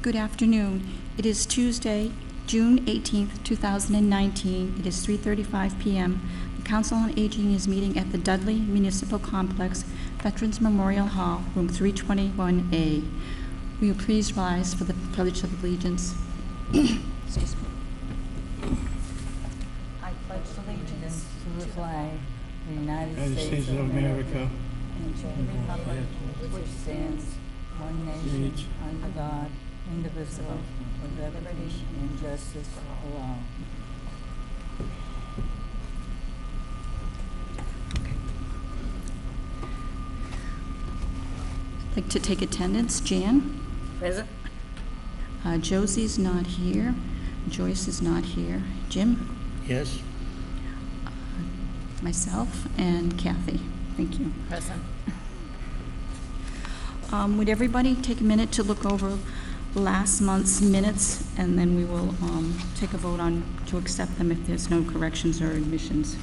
Good afternoon. It is Tuesday, June 18th, 2019. It is 3:35 p.m. The Council on Aging is meeting at the Dudley Municipal Complex, Veterans Memorial Hall, room 321A. Will you please rise for the Pledge of Allegiance? Excuse me. I pledge allegiance to the flag of the United States of America, and to the republic which stands one nation under God, indivisible, with liberty and justice for all. I'd like to take attendance. Jan? Present. Josie's not here. Joyce is not here. Jim? yes. Myself and Kathy. Thank you. Present. Would everybody take a minute to look over last month's minutes, and then we will take a vote on to accept them if there's no corrections or admissions.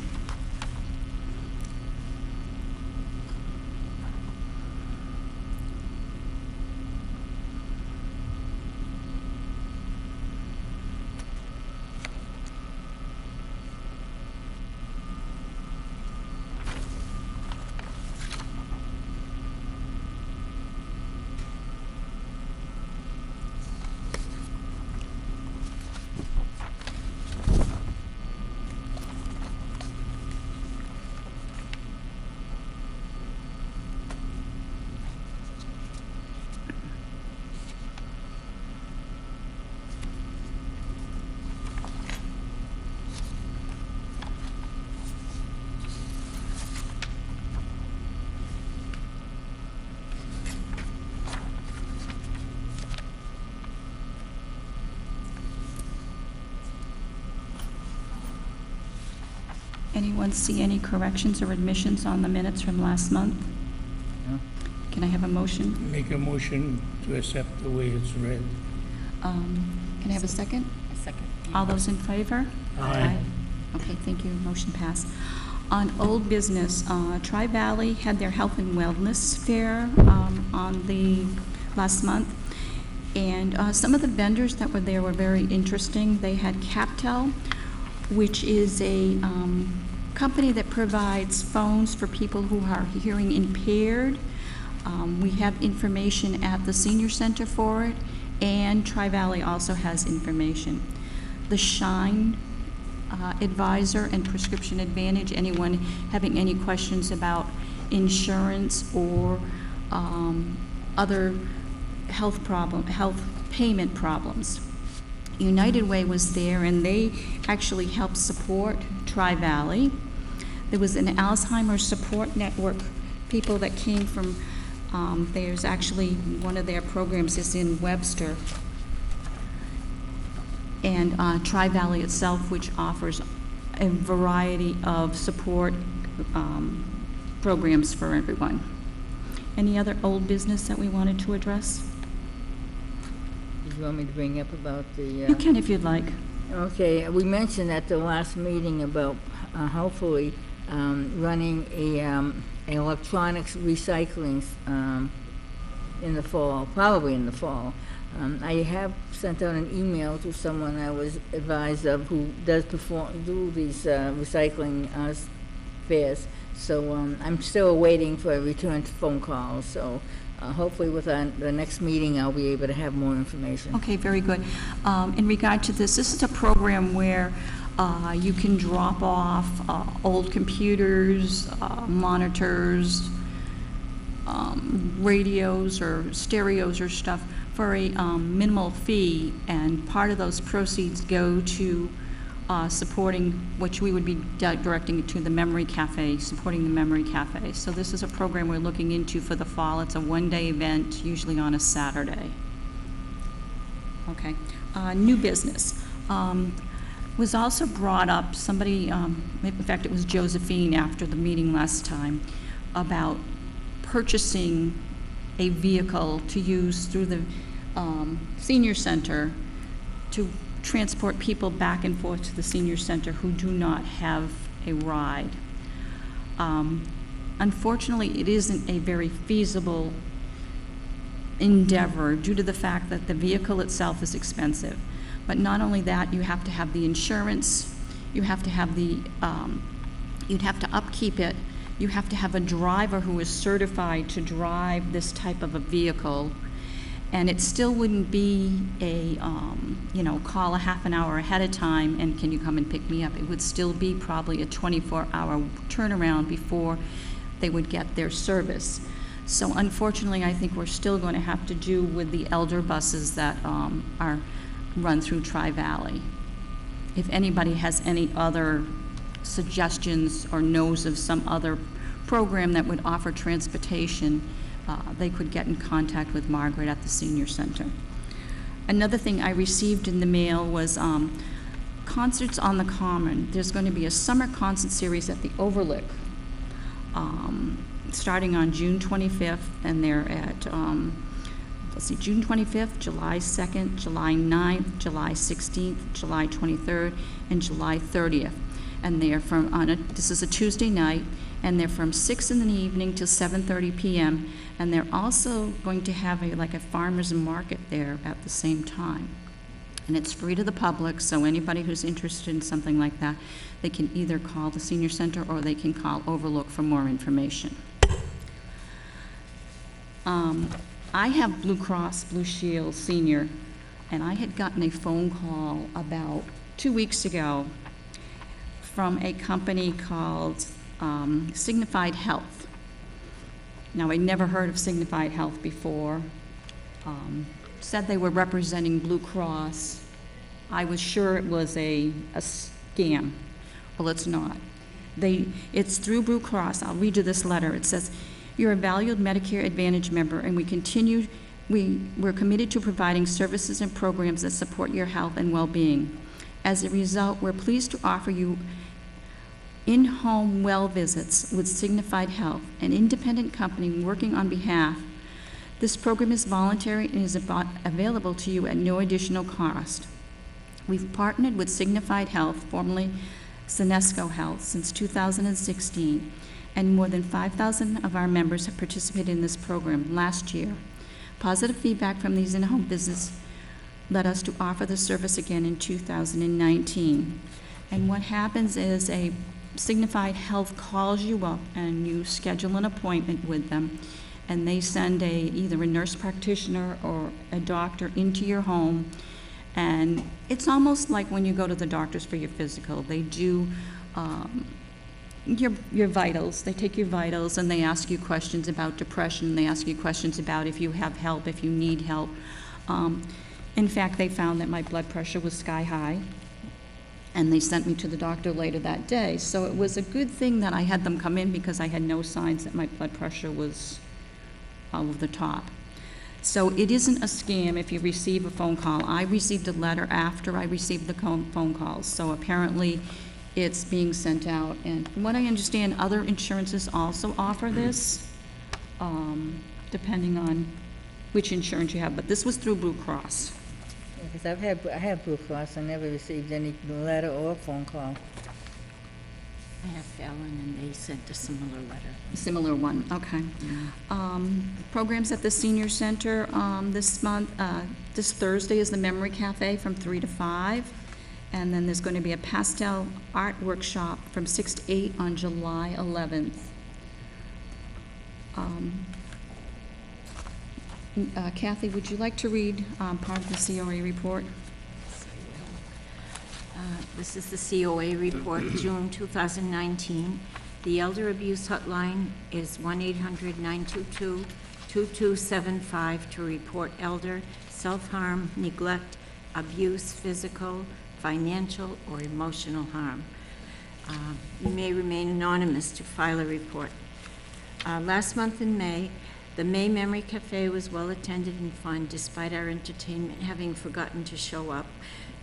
Anyone see any corrections or admissions on the minutes from last month? No. Can I have a motion? Make a motion to accept the way it's read. Can I have a second? A second. All those in favor? Aye. Okay, thank you. Motion passed. On old business, Tri-Valley had their health and wellness fair on the last month, and some of the vendors that were there were very interesting. They had Captel, which is a company that provides phones for people who are hearing impaired. We have information at the senior center for it, and Tri-Valley also has information. The Shine Advisor and Prescription Advantage, anyone having any questions about insurance or other health payment problems. United Way was there, and they actually helped support Tri-Valley. There was an Alzheimer's support network, people that came from, there's actually one of their programs is in Webster, and Tri-Valley itself, which offers a variety of support programs for everyone. Any other old business that we wanted to address? Did you want me to bring up about the... You can if you'd like. Okay, we mentioned at the last meeting about hopefully running an electronics recycling in the fall, probably in the fall. I have sent out an email to someone I was advised of who does do these recycling fairs. So I'm still waiting for a return to phone calls. So hopefully with the next meeting I'll be able to have more information. Okay, very good. In regard to this is a program where you can drop off old computers, monitors, radios or stereos or stuff for a minimal fee, and part of those proceeds go to supporting, which we would be directing to the Memory Cafe, supporting the Memory Cafe. So this is a program we're looking into for the fall. It's a one-day event, usually on a Saturday. Okay. New business. Was also brought up, somebody, in fact it was Josephine after the meeting last time, about purchasing a vehicle to use through the senior center to transport people back and forth to the senior center who do not have a ride. Unfortunately, it isn't a very feasible endeavor due to the fact that the vehicle itself is expensive. But not only that, you have to have the insurance, you have to have the, you'd have to upkeep it, you have to have a driver who is certified to drive this type of a vehicle, and it still wouldn't be a, call a half an hour ahead of time and can you come and pick me up? It would still be probably a 24-hour turnaround before they would get their service. So unfortunately, I think we're still going to have to do with the elder buses that are run through Tri-Valley. If anybody has any other suggestions or knows of some other program that would offer transportation, they could get in contact with Margaret at the Senior Center. Another thing I received in the mail was concerts on the Common. There's going to be a summer concert series at the Overlook starting on June 25th, and they're at, June 25th, July 2nd, July 9th, July 16th, July 23rd, and July 30th. And they're this is a Tuesday night, and they're from 6 in the evening till 7:30 p.m. And they're also going to have a farmer's market there at the same time. And it's free to the public, so anybody who's interested in something like that, they can either call the Senior Center or they can call Overlook for more information. I have Blue Cross Blue Shield Senior, and I had gotten a phone call about 2 weeks ago from a company called Signified Health. Now, I'd never heard of Signified Health before. Said they were representing Blue Cross. I was sure it was a scam. Well, it's not. It's through Blue Cross. I'll read you this letter. It says, "You're a valued Medicare Advantage member, and we're committed to providing services and programs that support your health and well-being. As a result, we're pleased to offer you in-home well visits with Signified Health, an independent company working on behalf. This program is voluntary and is available to you at no additional cost. We've partnered with Signified Health, formerly Senesco Health, since 2016, and more than 5,000 of our members have participated in this program last year. Positive feedback from these in-home visits led us to offer the service again in 2019. And what happens is a Signified Health calls you up and you schedule an appointment with them, and they send either a nurse practitioner or a doctor into your home. And it's almost like when you go to the doctors for your physical. They do your vitals. They take your vitals and they ask you questions about depression. They ask you questions about if you have help, if you need help. In fact, they found that my blood pressure was sky high, and they sent me to the doctor later that day. So it was a good thing that I had them come in because I had no signs that my blood pressure was over the top. So it isn't a scam if you receive a phone call. I received a letter after I received the phone calls, so apparently it's being sent out. And from what I understand, other insurances also offer this, depending on which insurance you have, but this was through Blue Cross. Because I have Blue Cross. I never received any letter or phone call. I have Fallon, and they sent a similar letter. Similar one, okay. Programs at the Senior Center this month, this Thursday is the Memory Cafe from 3 to 5, and then there's going to be a pastel art workshop from 6 to 8 on July 11th. Kathy, would you like to read part of the COA report? This is the COA report, June 2019. The Elder Abuse Hotline is 1-800-922-2275 to report elder, self-harm, neglect, abuse, physical, financial, or emotional harm. You may remain anonymous to file a report. Last month in May, the May Memory Cafe was well attended and fun despite our entertainment having forgotten to show up.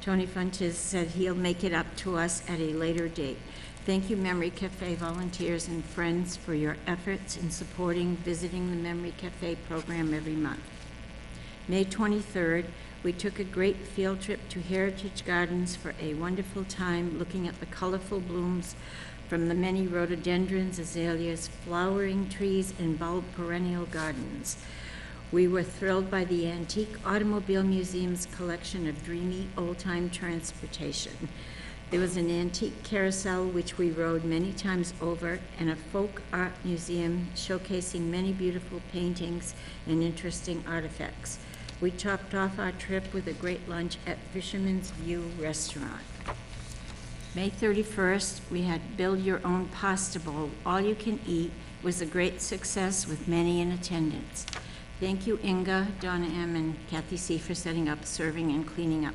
Tony Fuentes said he'll make it up to us at a later date. Thank you, Memory Cafe volunteers and friends, for your efforts in visiting the Memory Cafe program every month. May 23rd, we took a great field trip to Heritage Gardens for a wonderful time looking at the colorful blooms from the many rhododendrons, azaleas, flowering trees, and bulb perennial gardens. We were thrilled by the Antique Automobile Museum's collection of dreamy old-time transportation. There was an antique carousel which we rode many times over, and a folk art museum showcasing many beautiful paintings and interesting artifacts. We topped off our trip with a great lunch at Fisherman's View Restaurant. May 31st, we had Build Your Own Pasta Bowl, all you can eat, was a great success with many in attendance. Thank you, Inga, Donna M., and Kathy C. for setting up, serving, and cleaning up.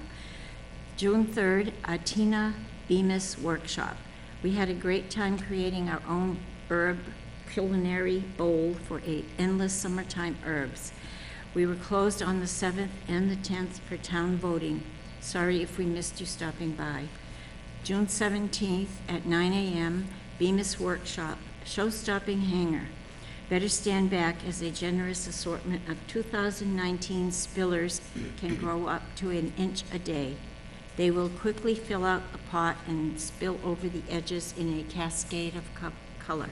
June 3rd, Tina Bemis Workshop. We had a great time creating our own herb culinary bowl for endless summertime herbs. We were closed on the 7th and the 10th for town voting. Sorry if we missed you stopping by. June 17th at 9 a.m., Bemis Workshop, show-stopping hanger. Better stand back as a generous assortment of 2019 spillers can grow up to an inch a day. They will quickly fill out the pot and spill over the edges in a cascade of color.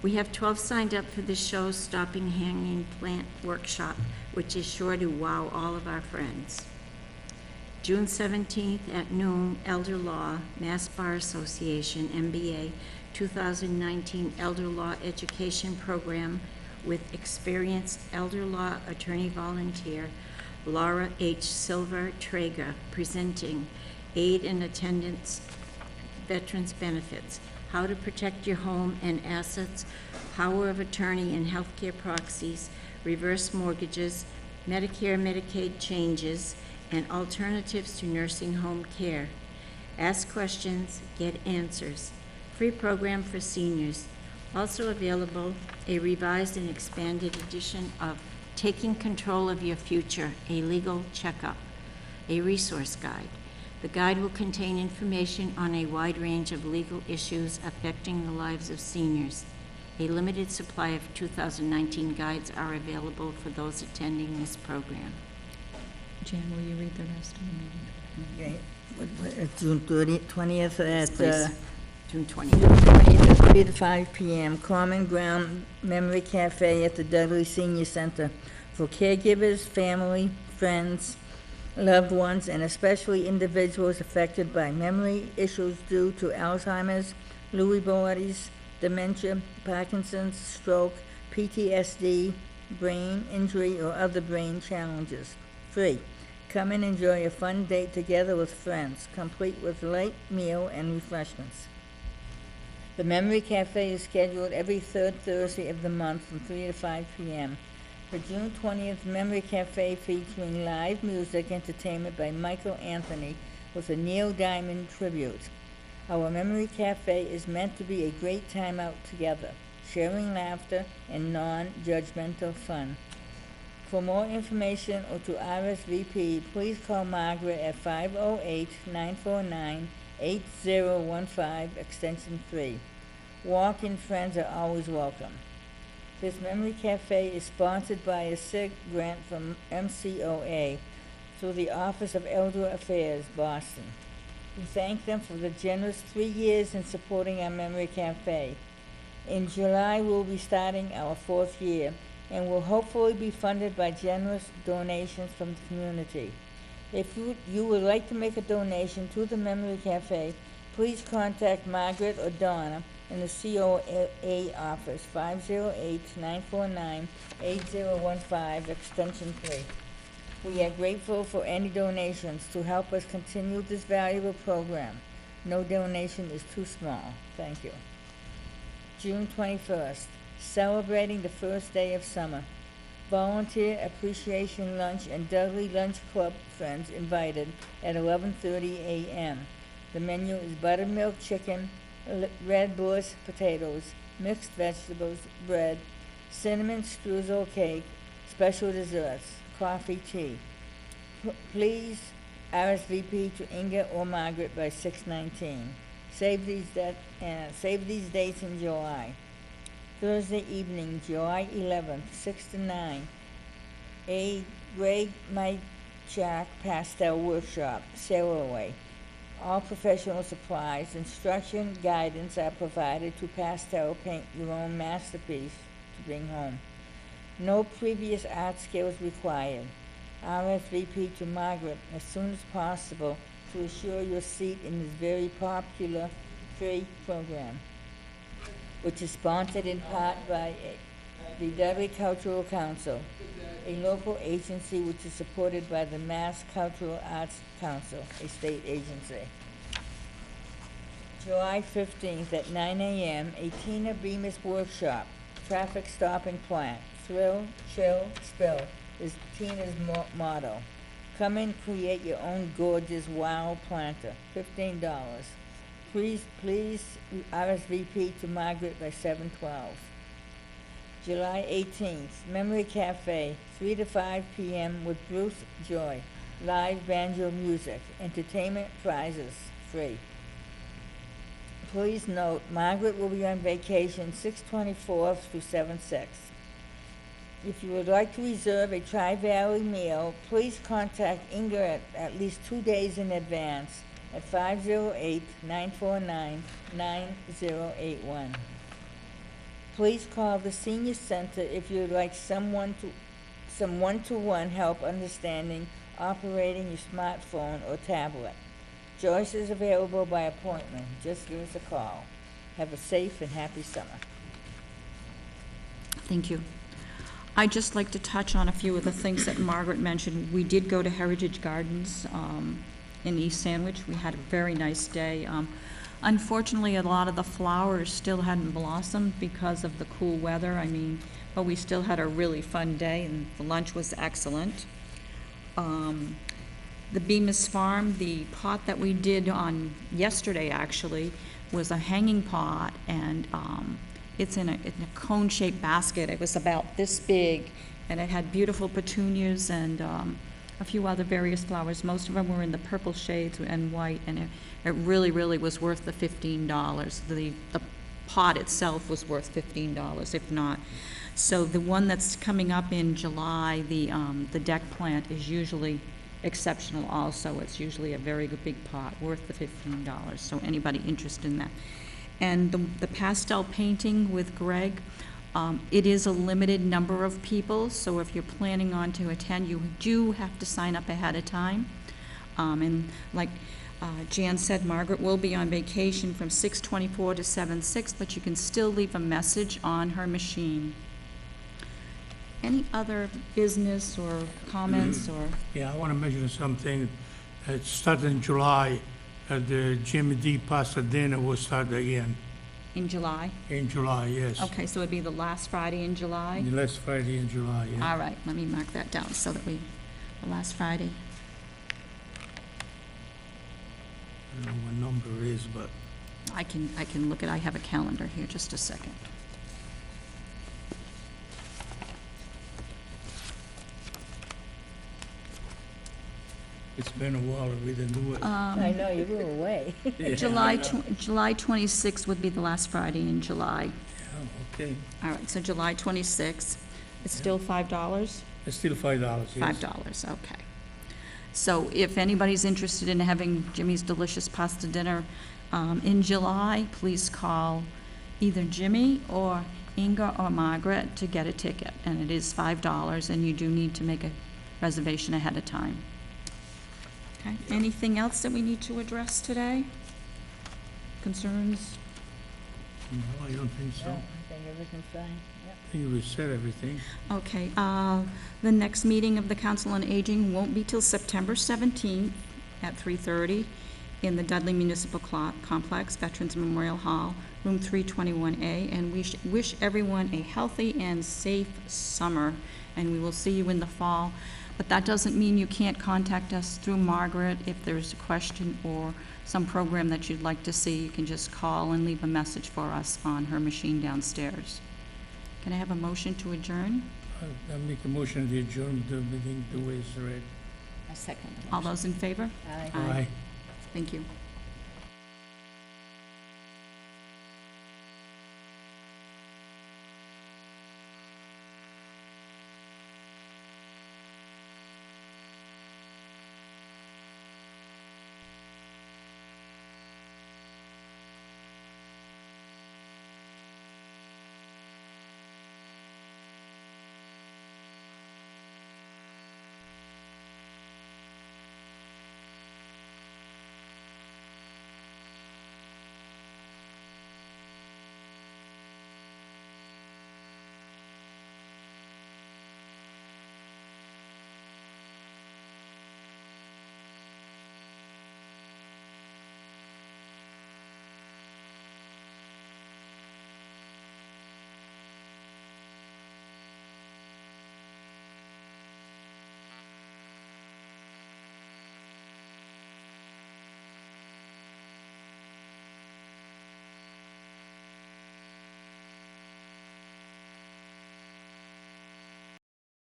We have 12 signed up for the show-stopping hanging plant workshop, which is sure to wow all of our friends. June 17th at noon, Elder Law, Mass Bar Association, MBA, 2019 Elder Law Education Program with experienced elder law attorney volunteer Laura H. Silver Traeger, presenting Aid in Attendance Veterans Benefits, How to Protect Your Home and Assets, Power of Attorney and Healthcare Proxies, Reverse Mortgages, Medicare Medicaid Changes, and Alternatives to Nursing Home Care. Ask questions, get answers. Free program for seniors. Also available, a revised and expanded edition of Taking Control of Your Future, a Legal Checkup, a resource guide. The guide will contain information on a wide range of legal issues affecting the lives of seniors. A limited supply of 2019 guides are available for those attending this program. Jan, will you read the rest of the meeting? Okay. June 20th at Please. June 20th. 20th at 3 to 5 p.m. Common Ground Memory Cafe at the Dudley Senior Center for caregivers, family, friends, loved ones, and especially individuals affected by memory issues due to Alzheimer's, Lewy bodies, dementia, Parkinson's, stroke, PTSD, brain injury, or other brain challenges. Free. Come and enjoy a fun date together with friends, complete with light meal and refreshments. The Memory Cafe is scheduled every third Thursday of the month from 3 to 5 p.m. For June 20th, Memory Cafe featuring live music entertainment by Michael Anthony with a Neil Diamond tribute. Our Memory Cafe is meant to be a great time out together, sharing laughter and non-judgmental fun. For more information or to RSVP, please call Margaret at 508-949-8015, extension 3. Walk-in friends are always welcome. This Memory Cafe is sponsored by a SIG grant from MCOA through the Office of Elder Affairs, Boston. We thank them for the generous 3 years in supporting our Memory Cafe. In July, we'll be starting our 4th year, and will hopefully be funded by generous donations from the community. If you would like to make a donation to the Memory Cafe, please contact Margaret or Donna in the COA office, 508-949-8015, extension 3. We are grateful for any donations to help us continue this valuable program. No donation is too small. Thank you. June 21st. Celebrating the first day of summer. Volunteer Appreciation Lunch and Dudley Lunch Club friends invited at 11:30 a.m. The menu is buttermilk chicken, red Bush potatoes, mixed vegetables, bread, cinnamon streusel cake, special desserts, coffee, tea. Please RSVP to Inga or Margaret by 6:19. Save these dates in July. Thursday evening, July 11th, 6 to 9, a Greg Mychak Pastel Workshop, Sail Away. All professional supplies, instruction, guidance are provided to pastel paint your own masterpiece to bring home. No previous art skills required. RSVP to Margaret as soon as possible to assure your seat in this very popular free program, which is sponsored in part by the Dudley Cultural Council, a local agency which is supported by the Mass Cultural Arts Council, a state agency. July 15th at 9 a.m., a Tina Bemis workshop, traffic stop and plant. Thrill, chill, spill is Tina's motto. Come and create your own gorgeous wow planter, $15. Please RSVP to Margaret by 7/12. July 18th, Memory Cafe, 3 to 5 p.m. with Bruce Joy. Live banjo music, entertainment, prizes, free. Please note, Margaret will be on vacation 6/24 through 7/6. If you would like to reserve a Tri-Valley meal, please contact Inga at least 2 days in advance at 508-949-9081. Please call the Senior Center if you would like some one-to-one help understanding operating your smartphone or tablet. Joyce is available by appointment. Just give us a call. Have a safe and happy summer. Thank you. I'd just like to touch on a few of the things that Margaret mentioned. We did go to Heritage Gardens in East Sandwich. We had a very nice day. Unfortunately, a lot of the flowers still hadn't blossomed because of the cool weather. But we still had a really fun day, and the lunch was excellent. The Bemis Farm, the pot that we did on yesterday actually was a hanging pot, and it's in a cone-shaped basket. It was about this big, and it had beautiful petunias and a few other various flowers. Most of them were in the purple shades and white, and it really, really was worth the $15. The pot itself was worth $15, if not. So the one that's coming up in July, the deck plant, is usually exceptional also. It's usually a very good big pot, worth the $15, so anybody interested in that. And the pastel painting with Greg, it is a limited number of people, so if you're planning on to attend, you do have to sign up ahead of time. And like Jan said, Margaret will be on vacation from 6/24 to 7/6, but you can still leave a message on her machine. Any other business or comments or? Yeah, I want to mention something. It started in July. The Jimmy D Pasta Dinner will start again. In July? In July, yes. Okay, so it'd be the last Friday in July? The last Friday in July, yeah. All right, let me mark that down so that the last Friday. I don't know what number it is, but I can look at, I have a calendar here, just a second. it's been a while we didn't do it. I know, you were away. Yeah, July I know. July 26th would be the last Friday in July. Yeah, okay. All right, so July 26th. It's still $5? It's still $5, yes. $5, okay. So if anybody's interested in having Jimmy's Delicious Pasta Dinner in July, please call either Jimmy or Inga or Margaret to get a ticket. And it is $5, and you do need to make a reservation ahead of time. Okay, anything else that we need to address today? Concerns? No, I don't think so. No, I think everything's fine. Yep. I think we said everything. Okay, the next meeting of the Council on Aging won't be till September 17th at 3:30 in the Dudley Municipal Complex, Veterans Memorial Hall, room 321A, and we wish everyone a healthy and safe summer, and we will see you in the fall. But that doesn't mean you can't contact us through Margaret if there's a question or some program that you'd like to see. You can just call and leave a message for us on her machine downstairs. Can I have a motion to adjourn? I make a motion to adjourn the meeting the way it's read. A second. All those in favor? Aye. Aye. Thank you.